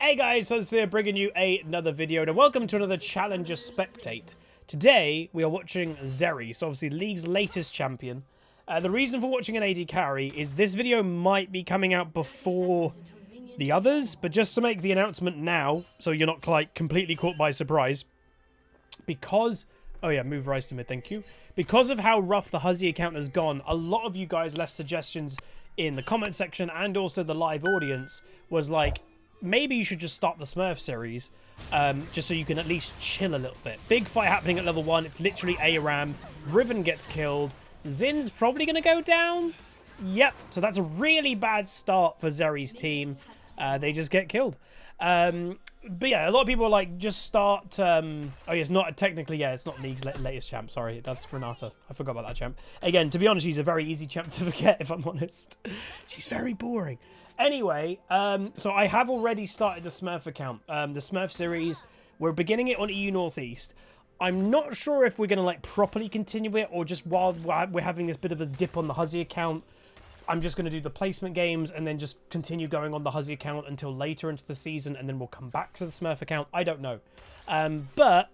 Hey guys, so it's here bringing you another video, and welcome to another Challenger Spectate. Today, we are watching Zeri, so obviously League's latest champion. The reason for watching an AD carry is this video might be coming out before the others, but just to make the announcement now, so you're not like completely caught by surprise, because... Oh yeah, move Rise to mid, thank you. Because of how rough the Huzzy account has gone, a lot of you guys left suggestions in the comment section and also the live audience was like, maybe you should just start the Smurf series, just so you can at least chill a little bit. Big fight happening at level 1. It's literally ARAM. Riven gets killed. Zin's probably going to go down. Yep. So that's a really bad start for Zeri's team. They just get killed. But yeah, a lot of people are like, just start... oh yeah, it's not technically... Yeah, it's not League's latest champ. Sorry, that's Renata. I forgot about that champ. Again, to be honest, she's a very easy champ to forget, if I'm honest. She's very boring. Anyway, so I have already started the Smurf account, the Smurf series. We're beginning it on EU Northeast. I'm not sure if we're going to like properly continue it or just while we're having this bit of a dip on the Huzzy account, I'm just going to do the placement games and then just continue going on the Huzzy account until later into the season, and then we'll come back to the Smurf account. I don't know. But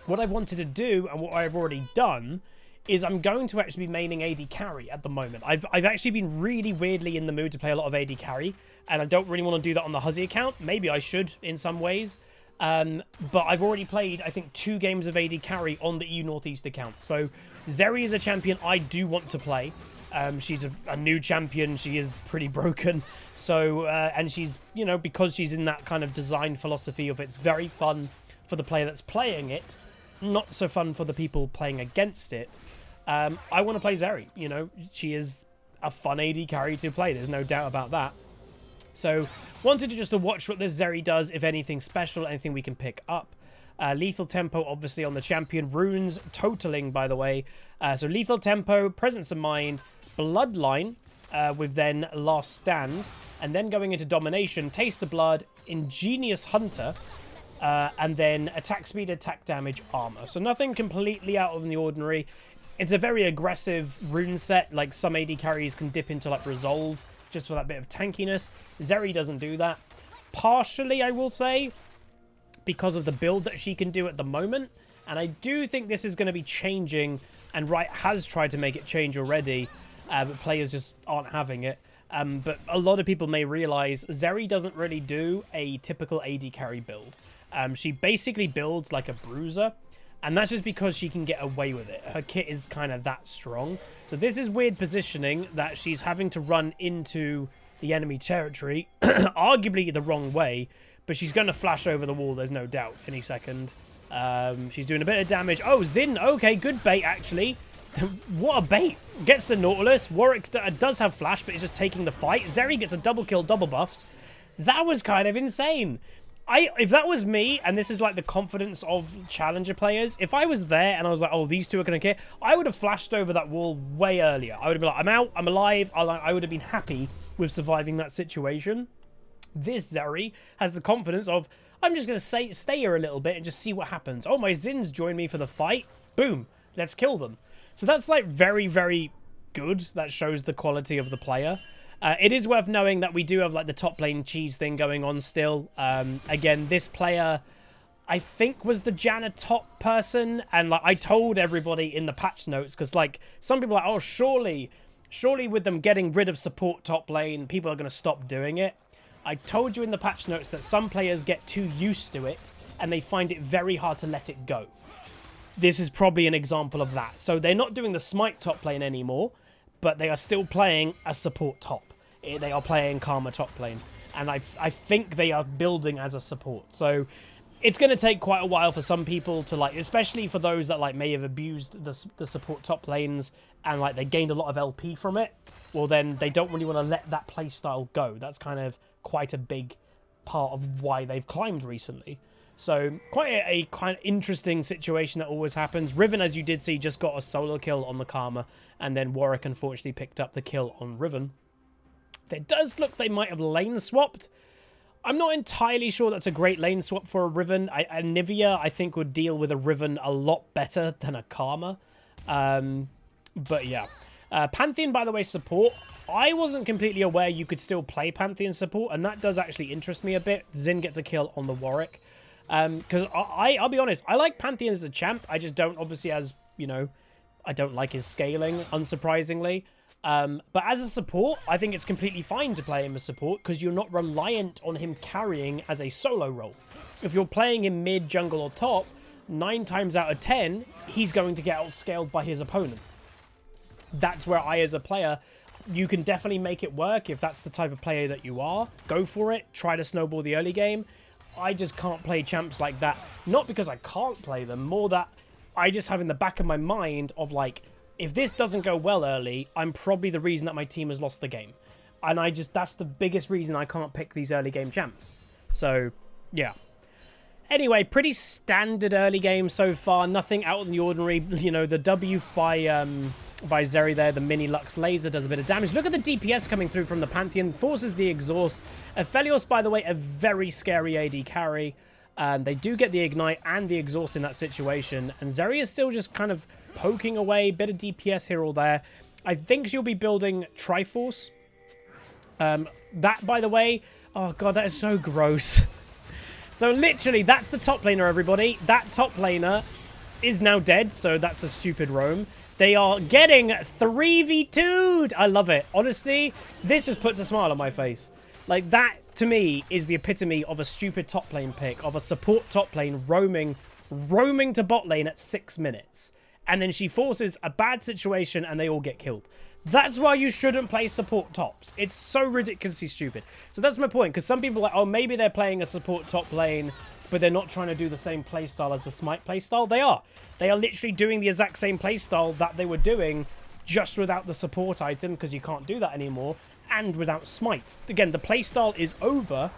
what I wanted to do and what I've already done is I'm going to actually be maining AD carry at the moment. I've actually been really weirdly in the mood to play a lot of AD carry, and I don't really want to do that on the Huzzy account. Maybe I should in some ways. But I've already played, I think, 2 games of AD carry on the EU Northeast account. So Zeri is a champion I do want to play. She's a new champion. She is pretty broken. So, and she's, you know, because she's in that kind of design philosophy of it's very fun for the player that's playing it, not so fun for the people playing against it. I want to play Zeri. You know, she is a fun AD carry to play. There's no doubt about that. So, wanted to just watch what this Zeri does, if anything special, anything we can pick up. Lethal Tempo, obviously, on the champion. Runes, totaling, by the way. So, Lethal Tempo, Presence of Mind, Bloodline, with then Last Stand, and then going into Domination, Taste of Blood, Ingenious Hunter, and then Attack Speed, Attack Damage, Armor. So, nothing completely out of the ordinary. It's a very aggressive rune set. Like, some AD carries can dip into, like, Resolve just for that bit of tankiness. Zeri doesn't do that. Partially, I will say, because of the build that she can do at the moment. And I do think this is going to be changing, and Riot has tried to make it change already, but players just aren't having it. But a lot of people may realize Zeri doesn't really do a typical AD carry build. She basically builds like a bruiser. And that's just because she can get away with it. Her kit is kind of that strong. So this is weird positioning that she's having to run into the enemy territory, arguably the wrong way, but she's going to flash over the wall, there's no doubt, any second. She's doing a bit of damage. Oh, Zin, okay, good bait, actually. What a bait. Gets the Nautilus. Warwick does have flash, but he's just taking the fight. Zeri gets a double kill, double buffs. That was kind of insane. If that was me, and this is like the confidence of Challenger players, if I was there and I was like, oh, these two are going to kill, I would have flashed over that wall way earlier. I would have been like, I'm out, I'm alive. I would have been happy with surviving that situation. This Zeri has the confidence of, I'm just going to stay here a little bit and just see what happens. Oh, my Zins join me for the fight. Boom, let's kill them. So that's like very, very good. That shows the quality of the player. It is worth knowing that we do have like the top lane cheese thing going on still. Again, this player, I think, was the Janna top person. And like I told everybody in the patch notes, because like some people are like, oh, surely with them getting rid of support top lane, people are going to stop doing it. I told you in the patch notes that some players get too used to it and they find it very hard to let it go. This is probably an example of that. So they're not doing the smite top lane anymore, but they are still playing a support top. They are playing Karma top lane. And I think they are building as a support. So it's going to take quite a while for some people to like, especially for those that like may have abused the support top lanes and like they gained a lot of LP from it. Well, then they don't really want to let that playstyle go. That's kind of quite a big part of why they've climbed recently. So quite a kind of interesting situation that always happens. Riven, as you did see, just got a solo kill on the Karma, and then Warwick unfortunately picked up the kill on Riven. It does look they might have lane swapped. I'm not entirely sure that's a great lane swap for a Riven. A Nivea, I think, would deal with a Riven a lot better than a Karma. But yeah. Pantheon, by the way, support. I wasn't completely aware you could still play Pantheon support, and that does actually interest me a bit. Zin gets a kill on the Warwick. Because I'll be honest, I like Pantheon as a champ. I just don't, obviously, as, you know, I don't like his scaling, unsurprisingly. But as a support, I think it's completely fine to play him as support because you're not reliant on him carrying as a solo role. If you're playing him mid, jungle, or top, 9 times out of 10, he's going to get outscaled by his opponent. That's where I, as a player, you can definitely make it work if that's the type of player that you are. Go for it. Try to snowball the early game. I just can't play champs like that. Not because I can't play them, more that I just have in the back of my mind of like, if this doesn't go well early, I'm probably the reason that my team has lost the game. And that's the biggest reason I can't pick these early game champs. So, yeah. Anyway, pretty standard early game so far. Nothing out of the ordinary. You know, the W by Zeri there, the mini Lux laser does a bit of damage. Look at the DPS coming through from the Pantheon. Forces the exhaust. Aphelios, by the way, a very scary AD carry. They do get the ignite and the exhaust in that situation. And Zeri is still just kind of poking away. Bit of DPS here or there. I think she'll be building Triforce. That, by the way... Oh, God, that is so gross. So, literally, that's the top laner, everybody. That top laner is now dead, so that's a stupid roam. They are getting 3v2'd. I love it. Honestly, this just puts a smile on my face. Like, that, to me, is the epitome of a stupid top lane pick, of a support top lane roaming to bot lane at 6 minutes. And then she forces a bad situation and they all get killed. That's why you shouldn't play support tops. It's so ridiculously stupid. So that's my point, because some people are like, oh, maybe they're playing a support top lane, but they're not trying to do the same playstyle as the Smite playstyle. They are. They are literally doing the exact same playstyle that they were doing, just without the support item, because you can't do that anymore, and without Smite. Again, the playstyle is over,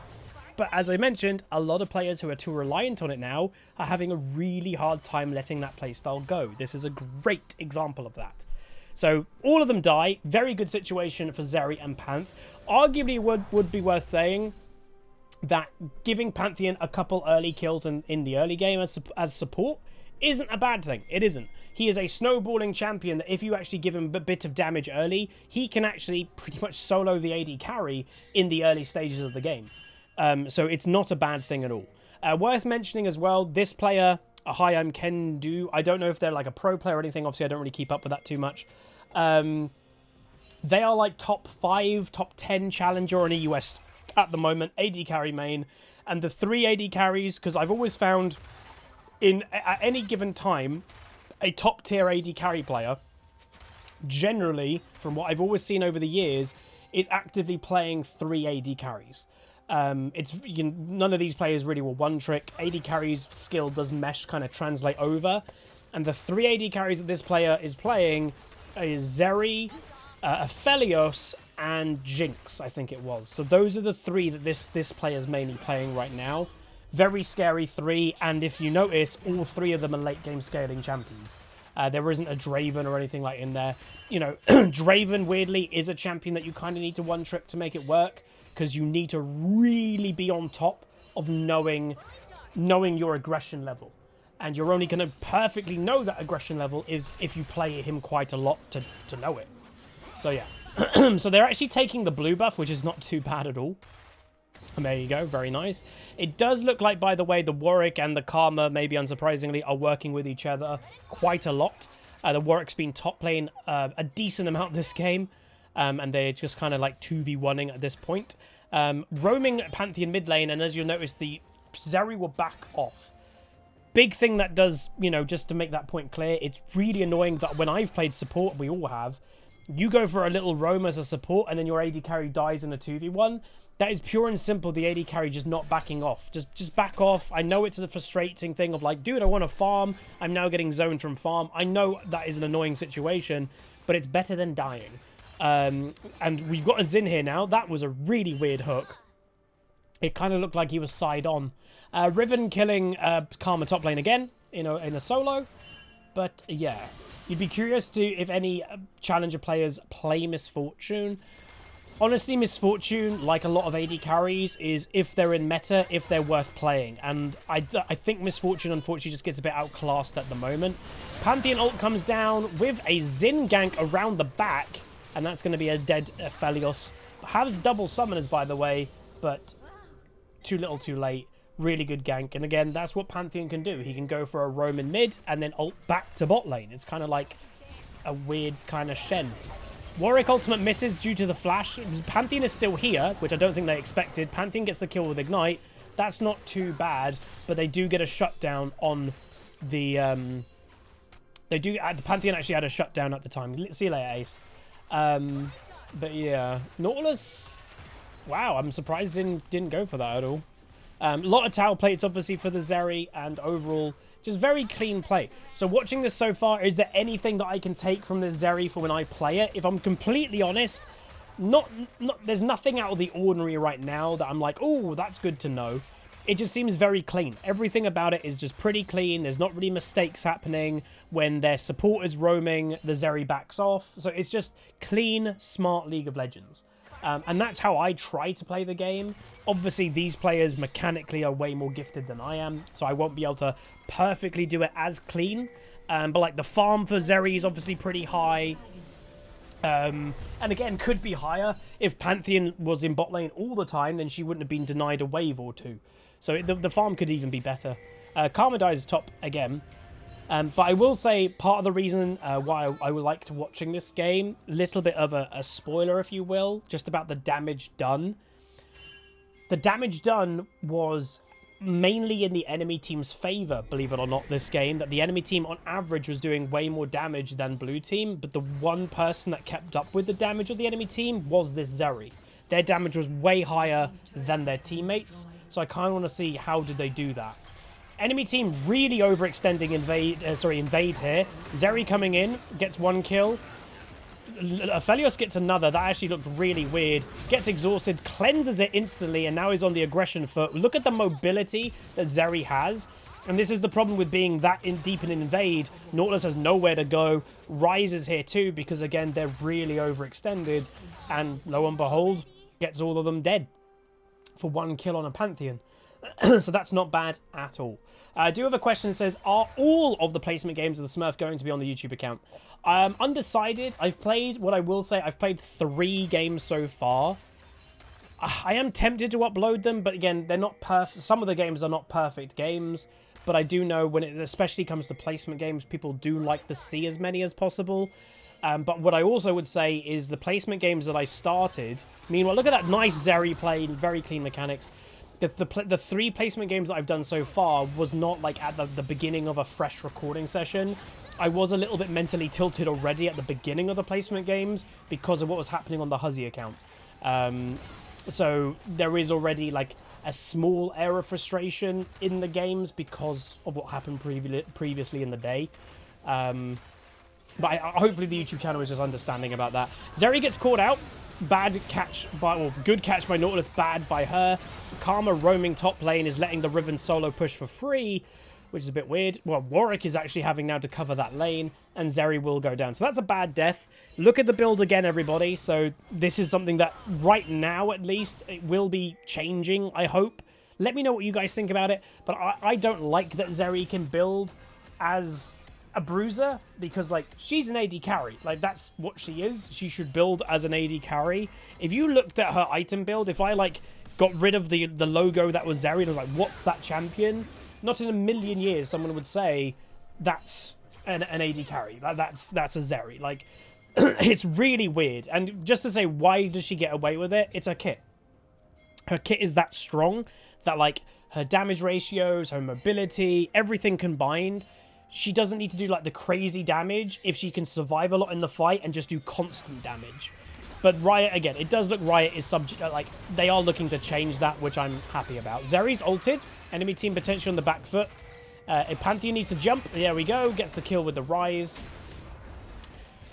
but as I mentioned, a lot of players who are too reliant on it now are having a really hard time letting that playstyle go. This is a great example of that. So, all of them die. Very good situation for Zeri and Panth. Arguably would be worth saying that giving Pantheon a couple early kills in the early game as support isn't a bad thing. It isn't. He is a snowballing champion that if you actually give him a bit of damage early, he can actually pretty much solo the AD carry in the early stages of the game. So it's not a bad thing at all. Worth mentioning as well, this player, hi, I'm Ken Do. I don't know if they're like a pro player or anything. Obviously, I don't really keep up with that too much. They are like top 5, top 10 challenger in the US at the moment, AD carry main. And the 3 AD carries, because I've always found at any given time, a top tier AD carry player, generally, from what I've always seen over the years, is actively playing 3 AD carries. None of these players really will one trick. AD carries skill does mesh kind of translate over. And the 3 AD carries that this player is playing is Zeri, Aphelios, and Jinx, I think it was. So those are the 3 that this player is mainly playing right now. Very scary 3, and if you notice, all 3 of them are late game scaling champions. There isn't a Draven or anything like in there. You know, Draven, weirdly, is a champion that you kind of need to one trick to make it work, because you need to really be on top of knowing your aggression level. And you're only going to perfectly know that aggression level is if you play him quite a lot to know it. So yeah. So they're actually taking the blue buff, which is not too bad at all. And there you go, very nice. It does look like, by the way, the Warwick and the Karma, maybe unsurprisingly, are working with each other quite a lot. The Warwick's been top lane a decent amount this game. And they're just kind of like 2v1ing at this point. Roaming Pantheon mid lane, and as you'll notice, the Zeri will back off. Big thing that does, you know, just to make that point clear, it's really annoying that when I've played support, we all have, you go for a little roam as a support, and then your AD carry dies in a 2v1. That is pure and simple the AD carry just not backing off. Just back off. I know it's a frustrating thing of like, dude, I want to farm. I'm now getting zoned from farm. I know that is an annoying situation, but it's better than dying. And we've got a Zin here now. That was a really weird hook. It kind of looked like he was side on. Riven killing Karma top lane again in a solo. But yeah, you'd be curious to if any challenger players play Misfortune. Honestly, Misfortune, like a lot of AD carries, is if they're in meta, if they're worth playing. And I think Misfortune, unfortunately, just gets a bit outclassed at the moment. Pantheon ult comes down with a Zin gank around the back. and that's going to be a dead Aphelios. Has double summoners, by the way, but too little too late. Really good gank, and again, that's what Pantheon can do. He can go for a roam in mid and then ult back to bot lane. It's kind of like a weird kind of Shen. Warwick ultimate misses due to the flash. Pantheon is still here, which I don't think they expected. Pantheon gets the kill with Ignite. That's not too bad, but they do get a shutdown on the... the Pantheon actually had a shutdown at the time. See you later, Ace. But yeah, Nautilus... Wow, I'm surprised didn't go for that at all. A lot of tower plates, obviously, for the Zeri, and overall, just very clean play. So watching this so far, is there anything that I can take from this Zeri for when I play it? If I'm completely honest, there's nothing out of the ordinary right now that I'm like, oh, that's good to know. It just seems very clean. Everything about it is just pretty clean. There's not really mistakes happening. When their support is roaming, the Zeri backs off. So it's just clean, smart League of Legends. And that's how I try to play the game. Obviously, these players mechanically are way more gifted than I am, so I won't be able to perfectly do it as clean. But like the farm for Zeri is obviously pretty high. And again, could be higher. If Pantheon was in bot lane all the time, then she wouldn't have been denied a wave or two. So the farm could even be better. Karma dies top again. But I will say part of the reason why I liked watching this game, little bit of a spoiler, if you will, just about the damage done. The damage done was mainly in the enemy team's favor, believe it or not, this game. That the enemy team, on average, was doing way more damage than blue team, but the one person that kept up with the damage of the enemy team was this Zeri. Their damage was way higher than their teammates, so I kind of want to see how did they do that. Enemy team really overextending invade here. Zeri coming in, gets one kill. Aphelios gets another. That actually looked really weird. Gets exhausted, cleanses it instantly, and now he's on the aggression foot. Look at the mobility that Zeri has. And this is the problem with being that deep in invade. Nautilus has nowhere to go. Ryze is here too, because again, they're really overextended. And lo and behold, gets all of them dead for one kill on a Pantheon. So that's not bad at all. I do have a question that says, are all of the placement games of the Smurf going to be on the YouTube account? Undecided. I've played 3 games so far. I am tempted to upload them, but again, they're not perfect. Some of the games are not perfect games, but I do know when it especially comes to placement games, people do like to see as many as possible. But what I also would say is the placement games that I started, meanwhile, look at that nice Zeri play, very clean mechanics. The 3 placement games that I've done so far was not like at the beginning of a fresh recording session. I was a little bit mentally tilted already at the beginning of the placement games because of what was happening on the Huzzy account. So there is already like a small air of frustration in the games because of what happened previously in the day. But hopefully the YouTube channel is just understanding about that. Zeri gets caught out. Bad catch good catch by Nautilus, bad by her. Karma roaming top lane is letting the Riven solo push for free, which is a bit weird. Well, Warwick is actually having now to cover that lane, and Zeri will go down. So that's a bad death. Look at the build again, everybody. So this is something that right now, at least, it will be changing, I hope. Let me know what you guys think about it, but I don't like that Zeri can build as a bruiser, because like she's an AD carry. Like that's what she is. She should build as an AD carry. If you looked at her item build, if I like got rid of the logo that was Zeri and was like, what's that champion? Not in a million years someone would say that's an AD carry. That's a Zeri. Like it's really weird. And just to say, why does she get away with it? It's her kit. Her kit is that strong that like her damage ratios, her mobility, everything combined, she doesn't need to do like the crazy damage if she can survive a lot in the fight and just do constant damage. But Riot, again, it does look Riot is subject, like they are looking to change that, which I'm happy about. Zeri's ulted, enemy team potential on the back foot. If Pantheon needs to jump, there we go, gets the kill with the Ryze.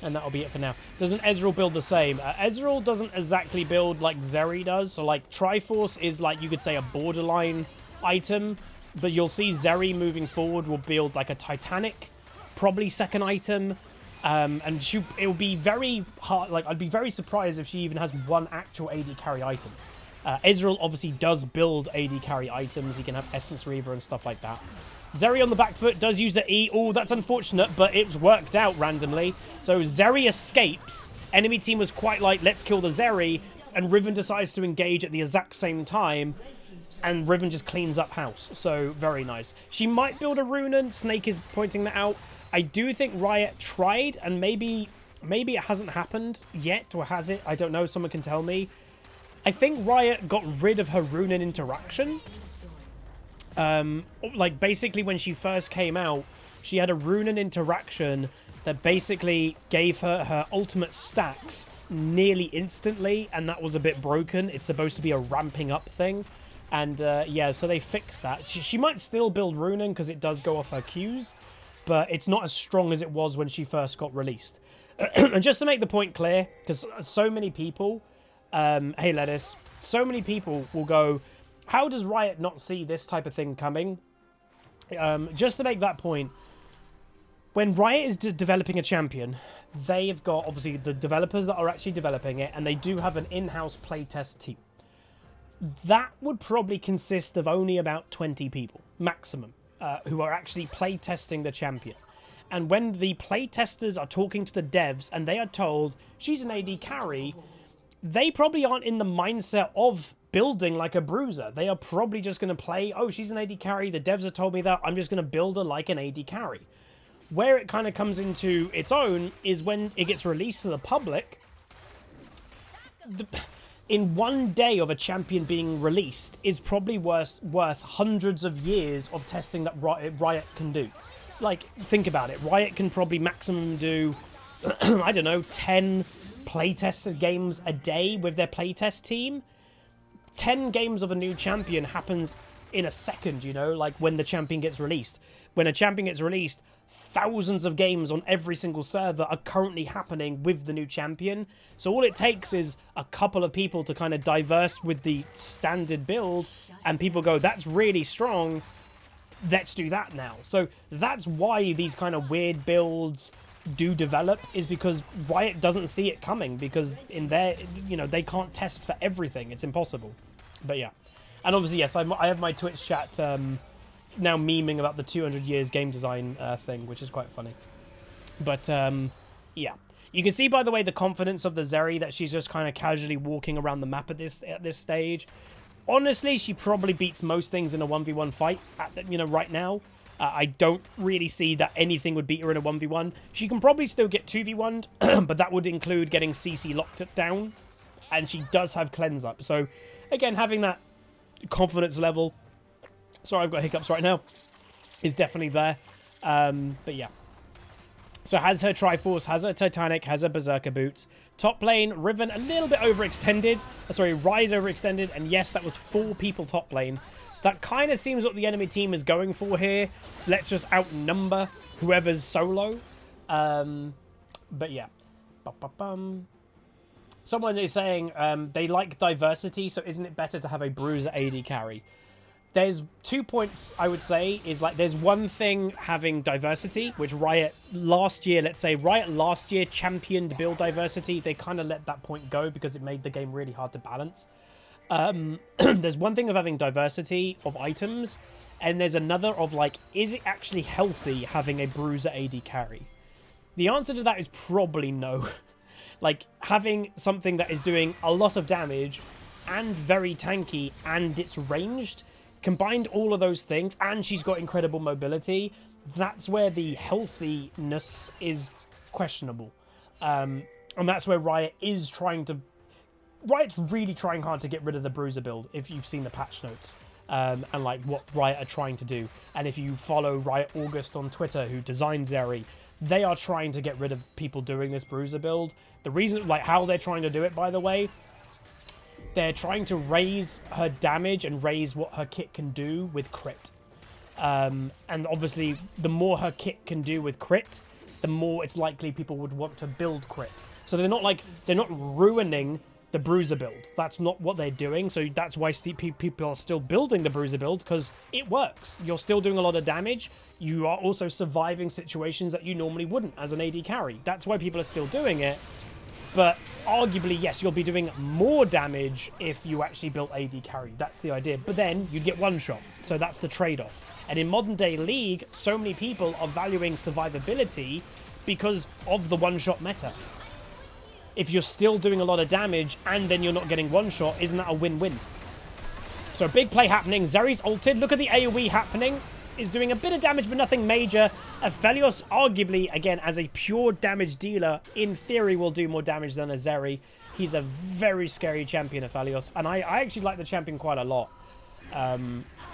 And that'll be it for now. Doesn't Ezreal build the same? Ezreal doesn't exactly build like Zeri does. So like Triforce is like, you could say, a borderline item. But you'll see Zeri moving forward will build like a Titanic, probably second item. And it will be very hard. Like, I'd be very surprised if she even has one actual AD carry item. Ezreal obviously does build AD carry items. He can have Essence Reaver and stuff like that. Zeri on the back foot does use the E. Oh, that's unfortunate, but it's worked out randomly. So Zeri escapes, Enemy team was quite like, let's kill the Zeri, and Riven decides to engage at the exact same time, and Riven just cleans up house. So, very nice. She might build a Runen. Snake is pointing that out. I do think Riot tried, and maybe it hasn't happened yet, or has it? I don't know. Someone can tell me. I think Riot got rid of her Runen interaction. Like, basically, when she first came out, she had a Runen interaction that basically gave her ultimate stacks nearly instantly, and that was a bit broken. It's supposed to be a ramping up thing. And, yeah, so they fixed that. She might still build Runen, because it does go off her Qs, but it's not as strong as it was when she first got released. And just to make the point clear, because so many people, hey Lettuce, so many people will go, how does Riot not see this type of thing coming? Just to make that point, when Riot is developing a champion, they've got, obviously, the developers that are actually developing it, and they do have an in-house playtest team. That would probably consist of only about 20 people, maximum, who are actually playtesting the champion. And when the playtesters are talking to the devs and they are told, she's an AD carry, they probably aren't in the mindset of building like a bruiser. They are probably just going to play, oh, she's an AD carry, the devs have told me that, I'm just going to build her like an AD carry. Where it kind of comes into its own is when it gets released to the public. In one day of a champion being released is probably worth hundreds of years of testing that Riot can do. Like, think about it. Riot can probably maximum do, I don't know, 10 playtested games a day with their playtest team. 10 games of a new champion happens in a second, you know, like when the champion gets released. When a champion gets released, thousands of games on every single server are currently happening with the new champion. So all it takes is a couple of people to kind of diverse with the standard build, and people go, that's really strong, let's do that now. So that's why these kind of weird builds do develop, is because Riot doesn't see it coming, because in their, you know, they can't test for everything. It's impossible. But yeah. And obviously, yes, I have my Twitch chat now memeing about the 200 years game design thing, which is quite funny. But, yeah. You can see, by the way, the confidence of the Zeri, that she's just kind of casually walking around the map at this stage. Honestly, she probably beats most things in a 1v1 fight, right now. I don't really see that anything would beat her in a 1v1. She can probably still get 2v1'd, but that would include getting CC locked down. And she does have cleanse up. So, again, having that confidence level, sorry, I've got hiccups right now, is definitely there. But yeah. So has her Triforce, has her Titanic, has her Berserker Boots. Top lane, Riven a little bit overextended. Sorry, Ryze overextended. And yes, that was 4 people top lane. So that kind of seems what the enemy team is going for here. Let's just outnumber whoever's solo. But yeah. Someone is saying they like diversity, so isn't it better to have a bruiser AD carry? There's 2 points, I would say, is like there's one thing having diversity, which Riot last year, championed build diversity. They kind of let that point go because it made the game really hard to balance. There's one thing of having diversity of items, and there's another of like, is it actually healthy having a bruiser AD carry? The answer to that is probably no. Like, having something that is doing a lot of damage and very tanky and it's ranged, combined all of those things, and she's got incredible mobility, that's where the healthiness is questionable. And that's where Riot is Riot's really trying hard to get rid of the bruiser build, if you've seen the patch notes, and like what Riot are trying to do. And if you follow Riot August on Twitter, who designed Zeri, they are trying to get rid of people doing this bruiser build. The reason, like how they're trying to do it, by the way, they're trying to raise her damage and raise what her kit can do with crit. And obviously, the more her kit can do with crit, the more it's likely people would want to build crit. So they're not ruining the bruiser build. That's not what they're doing. So that's why people are still building the bruiser build, because it works. You're still doing a lot of damage. You are also surviving situations that you normally wouldn't as an AD carry. That's why people are still doing it. But arguably, yes, you'll be doing more damage if you actually built AD carry. That's the idea. But then you'd get one shot. So that's the trade-off. And in modern day League, so many people are valuing survivability because of the one-shot meta. if you're still doing a lot of damage and then you're not getting one-shot, isn't that a win-win? So big play happening. Zeri's ulted. Look at the AoE happening. Is doing a bit of damage, but nothing major. Aphelios, arguably, again, as a pure damage dealer, in theory, will do more damage than a Zeri. He's a very scary champion, Aphelios. And I actually like the champion quite a lot.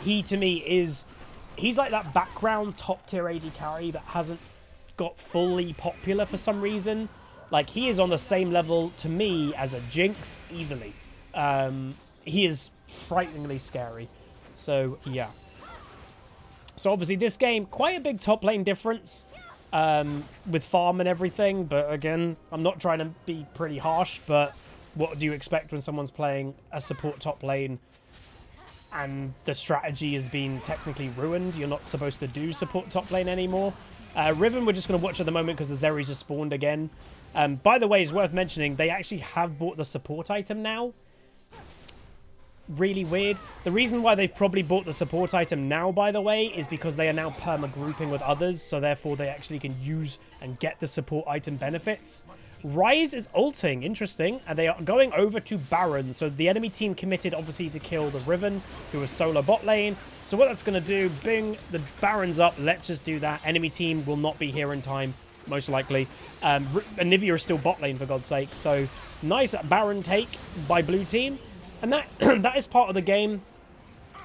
He, to me, is... He's like that background top-tier AD carry that hasn't got fully popular for some reason. Like, he is on the same level, to me, as a Jinx, easily. He is frighteningly scary. So, yeah. So obviously this game, quite a big top lane difference with farm and everything. But again, I'm not trying to be pretty harsh, but what do you expect when someone's playing a support top lane and the strategy has been technically ruined? You're not supposed to do support top lane anymore. Riven, we're just going to watch at the moment because the Zeri just spawned again. By the way, it's worth mentioning, they actually have bought the support item now. Really weird. The reason why they've probably bought the support item now, by the way, is because they are now perma-grouping with others, so therefore they actually can use and get the support item benefits. Ryze is ulting, interesting, and they are going over to Baron, so the enemy team committed, obviously, to kill the Riven, who was solo bot lane. So what that's going to do, bing, the Baron's up, let's just do that. Enemy team will not be here in time, most likely. Anivia is still bot lane, for God's sake, so nice Baron take by blue team. And that that is part of the game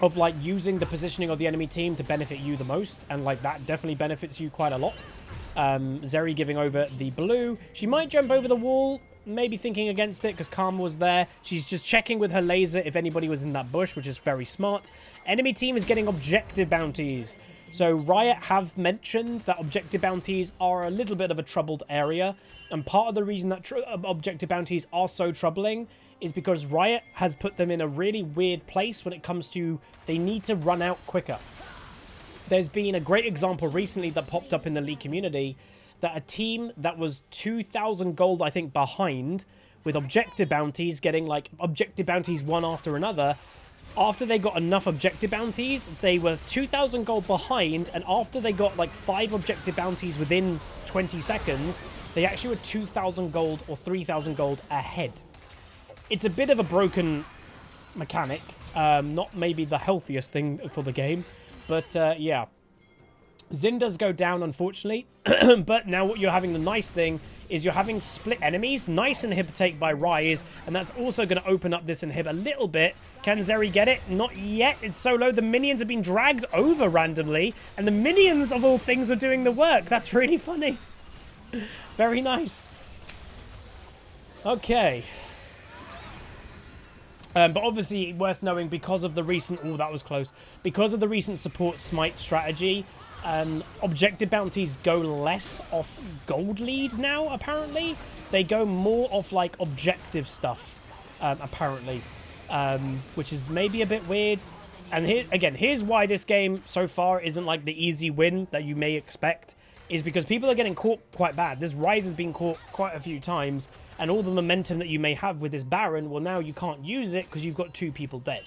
of, like, using the positioning of the enemy team to benefit you the most. And, like, that definitely benefits you quite a lot. Zeri giving over the blue. She might jump over the wall, maybe thinking against it because Karma was there. She's just checking with her laser if anybody was in that bush, which is very smart. Enemy team is getting objective bounties. So Riot have mentioned that objective bounties are a little bit of a troubled area. And part of the reason that objective bounties are so troubling is because Riot has put them in a really weird place when it comes to they need to run out quicker. There's been a great example recently that popped up in the League community that a team that was 2,000 gold, I think, behind with objective bounties, getting like objective bounties one after another. After they got enough objective bounties, they were 2,000 gold behind, and after they got like 5 objective bounties within 20 seconds, they actually were 2,000 gold or 3,000 gold ahead. It's a bit of a broken mechanic, not maybe the healthiest thing for the game, but yeah. Xin does go down, unfortunately, but now what you're having, the nice thing, is you're having split enemies. Nice inhib take by Ryze, and that's also going to open up this inhib a little bit. Can Zeri get it? Not yet. It's so low. The minions have been dragged over randomly, and the minions, of all things, are doing the work. That's really funny. Very nice. Okay. But obviously, worth knowing, because of the recent... Oh, that was close. Because of the recent support smite strategy, objective bounties go less off gold lead now, apparently. They go more off, like, objective stuff, apparently. Which is maybe a bit weird. And here, again, here's why this game so far isn't, like, the easy win that you may expect. Is because people are getting caught quite bad. This Ryze has been caught quite a few times. And all the momentum that you may have with this Baron, well, now you can't use it because you've got 2 people dead.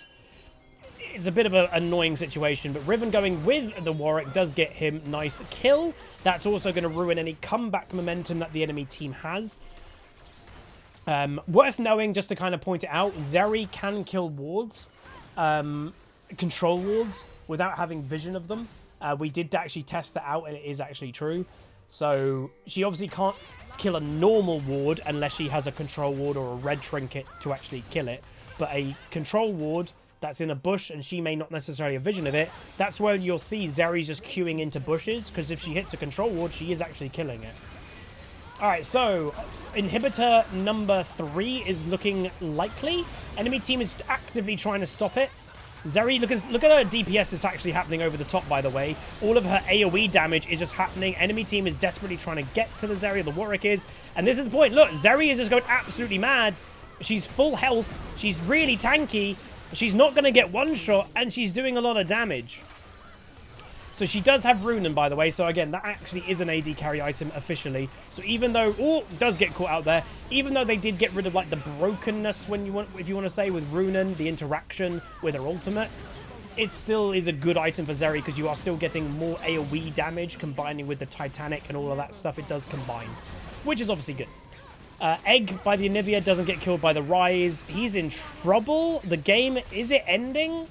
It's a bit of an annoying situation, but Riven going with the Warwick does get him nice kill. That's also going to ruin any comeback momentum that the enemy team has. Worth knowing, just to kind of point it out, Zeri can kill wards, control wards, without having vision of them. We did actually test that out, and it is actually true. So she obviously can't kill a normal ward unless she has a control ward or a red trinket to actually kill it. But a control ward that's in a bush and she may not necessarily have vision of it, that's where you'll see Zeri's just queuing into bushes, because if she hits a control ward, she is actually killing it. Alright, so inhibitor number 3 is looking likely. Enemy team is actively trying to stop it. Zeri, look at her DPS is actually happening over the top, by the way. All of her AoE damage is just happening. Enemy team is desperately trying to get to the Zeri, the Warwick is. And this is the point. Look, Zeri is just going absolutely mad. She's full health. She's really tanky. She's not going to get one shot, and she's doing a lot of damage. So she does have Runen, by the way. So again, that actually is an AD carry item officially. So even though, oh, does get caught out there. Even though they did get rid of like the brokenness, when you want, if you want to say, with Runen, the interaction with her ultimate, it still is a good item for Zeri because you are still getting more AoE damage combining with the Titanic and all of that stuff. It does combine, which is obviously good. Egg by the Anivia doesn't get killed by the Rise. He's in trouble. The game, is it ending?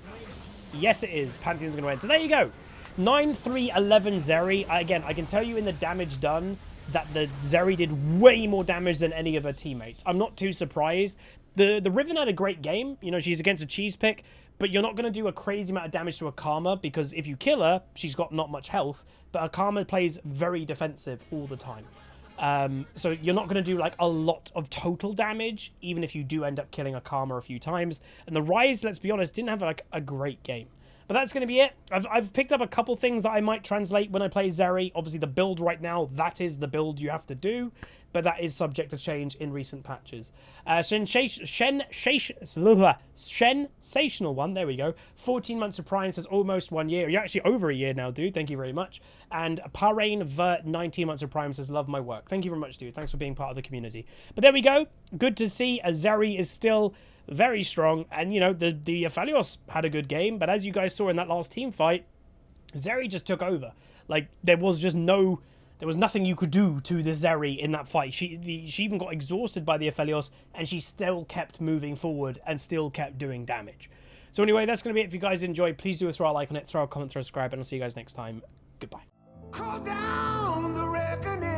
Yes, it is. Pantheon's going to end. So there you go. 9-3-11 Zeri. Again, I can tell you in the damage done that the Zeri did way more damage than any of her teammates. I'm not too surprised. The Riven had a great game. You know, she's against a cheese pick, but you're not going to do a crazy amount of damage to a Karma because if you kill her, she's got not much health, but a Karma plays very defensive all the time. So you're not going to do like a lot of total damage, even if you do end up killing a Karma a few times. And the Rise, let's be honest, didn't have like a great game. But that's going to be it. I've picked up a couple things that I might translate when I play Zeri. Obviously, the build right now, that is the build you have to do. But that is subject to change in recent patches. Sensational one, there we go. 14 months of Prime says almost 1 year. You're actually over a year now, dude. Thank you very much. And Parain Vert 19 months of Prime says love my work. Thank you very much, dude. Thanks for being part of the community. But there we go. Good to see Zeri is still very strong, and you know the Aphelios had a good game, but as you guys saw in that last team fight, Zeri just took over. Like there was nothing you could do to the Zeri in that fight. She even got exhausted by the Aphelios, and she still kept moving forward and still kept doing damage. So anyway, that's going to be it. If you guys enjoyed, please do throw a like on it, throw a comment, throw a subscribe, and I'll see you guys next time. Goodbye. Call down the reckoning.